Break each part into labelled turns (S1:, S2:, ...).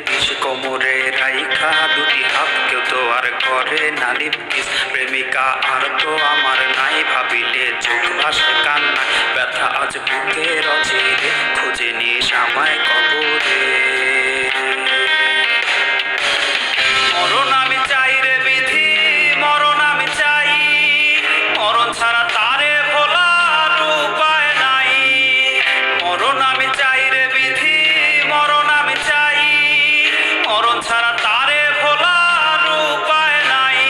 S1: বিষ কোমরে রাইখা দুটি হাত কেউ তো আর করে না লিপকিস। প্রেমিকা আর তো আমার নাই, ভাবিলে চোখ ভাসে কান্না। ব্যথা আজ বুকের অচিরে, খুঁজে নিস আমায় কবরে। মরণ আমি চাই রে বিধি, মরণ আমি চাই, মরণ ছাড়া তারে ভোলার উপায় নাই। মরণ আমি চাই রে বিধি, মরণ আমি চাই, মরণ ছাড়া তারে ভোলার উপায় নাই।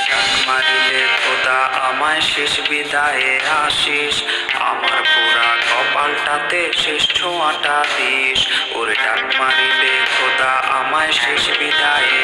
S1: ডাক মারিলে খোদা আমায় শেষ বিদায়ে আসিস, আমার পুরা কপালটাতে শেষ ছোঁয়াটা দিস। ওরে ডাক মারিলে খোদা আমায় শেষ বিদায়ে